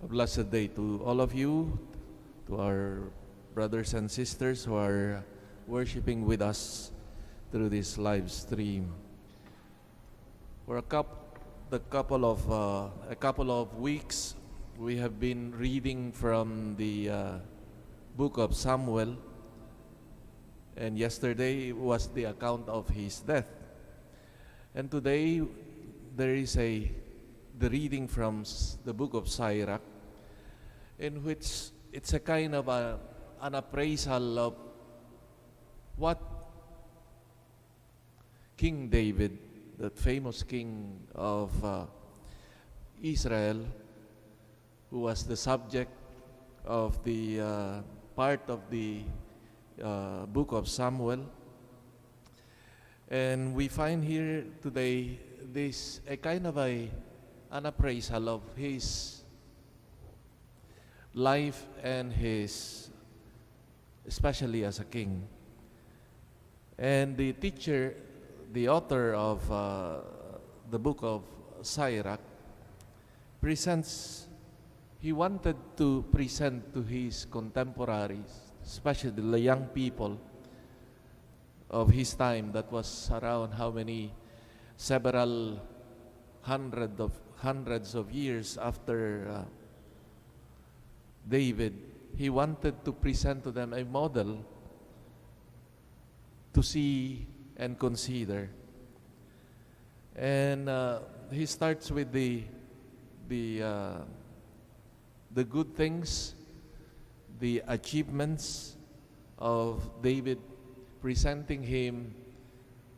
A blessed day to all of you, to our brothers and sisters who are worshiping with us through this live stream. For a couple of weeks, we have been reading from the book of Samuel, and yesterday was the account of his death. And today there is the reading from the book of Sirach, in which it's a kind of an appraisal of what King David, that famous king of Israel, who was the subject of the part of the book of Samuel. And we find here today this a kind of an appraisal of his life and his, especially as a king. And the teacher, the author of the book of Sirach, he wanted to present to his contemporaries, especially the young people of his time, that was around how many, several hundreds of years after David. He wanted to present to them a model to see and consider. And he starts with the good things, the achievements of David, presenting him,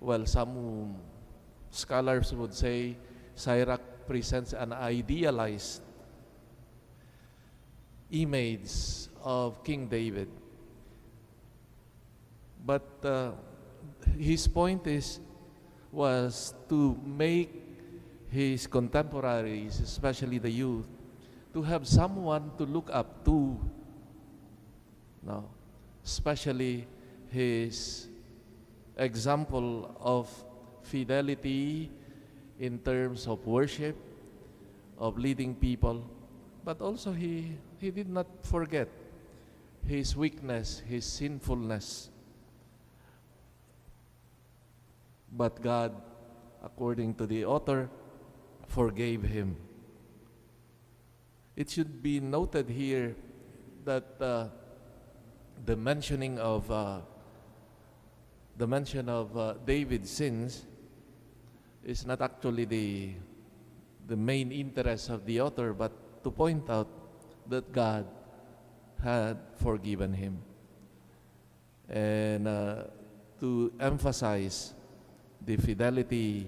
well, some scholars would say Sirach presents an idealized image of King David. But his point was to make his contemporaries, especially the youth, to have someone to look up to, no, especially his example of fidelity in terms of worship, of leading people. But also he did not forget his weakness, his sinfulness. But God, according to the author, forgave him. It should be noted here that the mention of David's sins is not actually the main interest of the author, but to point out that God had forgiven him, and to emphasize the fidelity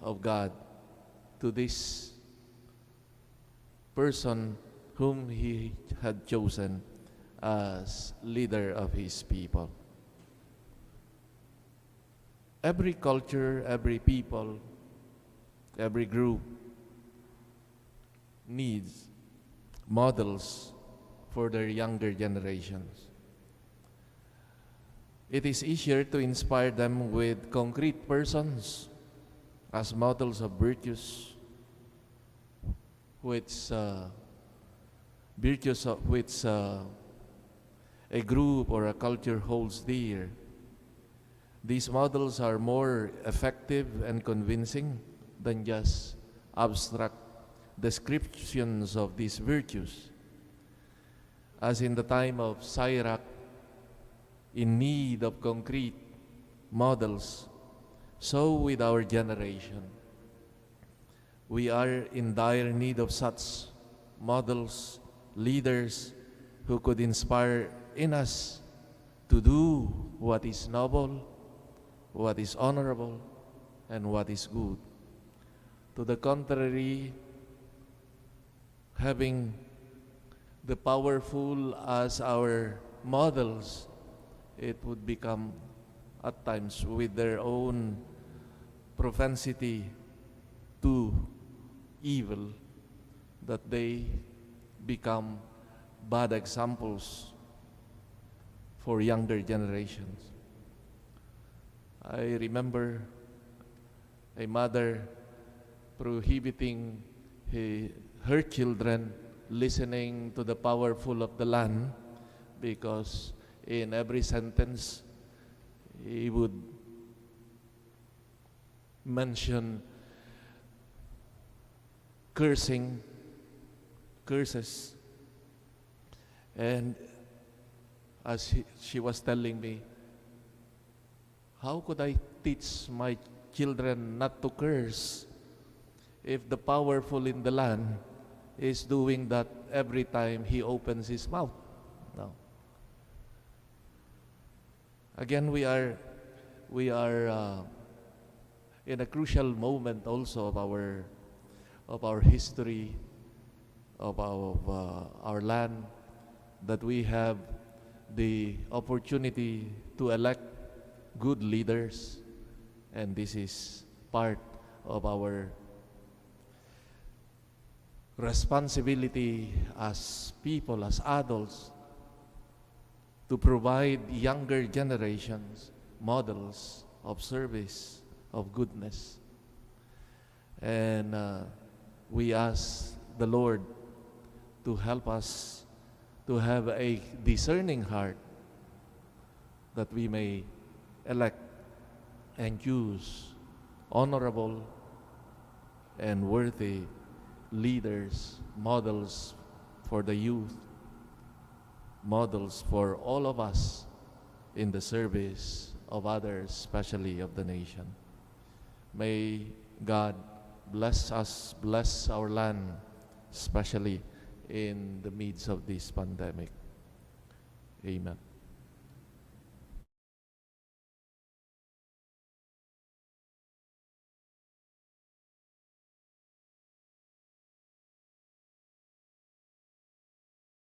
of God to this person whom he had chosen as leader of his people. Every culture, every people, every group needs models for their younger generations. It is easier to inspire them with concrete persons as models of virtues, which a group or a culture holds dear. These models are more effective and convincing than just abstract descriptions of these virtues. As in the time of Sirach, in need of concrete models, so with our generation, we are in dire need of such models, leaders who could inspire in us to do what is noble, what is honorable, and what is good. To the contrary, having the powerful as our models, it would become at times, with their own propensity to evil, that they become bad examples for younger generations. I remember a mother prohibiting her children listening to the powerful of the land, because in every sentence he would mention curses. And as she was telling me, how could I teach my children not to curse if the powerful in the land is doing that every time he opens his mouth? No. Again, we are in a crucial moment also of our history, of our land, that we have the opportunity to elect good leaders, and this is part of our responsibility as people, as adults, to provide younger generations models of service, of goodness. And we ask the Lord to help us to have a discerning heart, that we may elect and choose honorable and worthy leaders, models for the youth, models for all of us in the service of others, especially of the nation. May God bless us, bless our land, especially in the midst of this pandemic. Amen.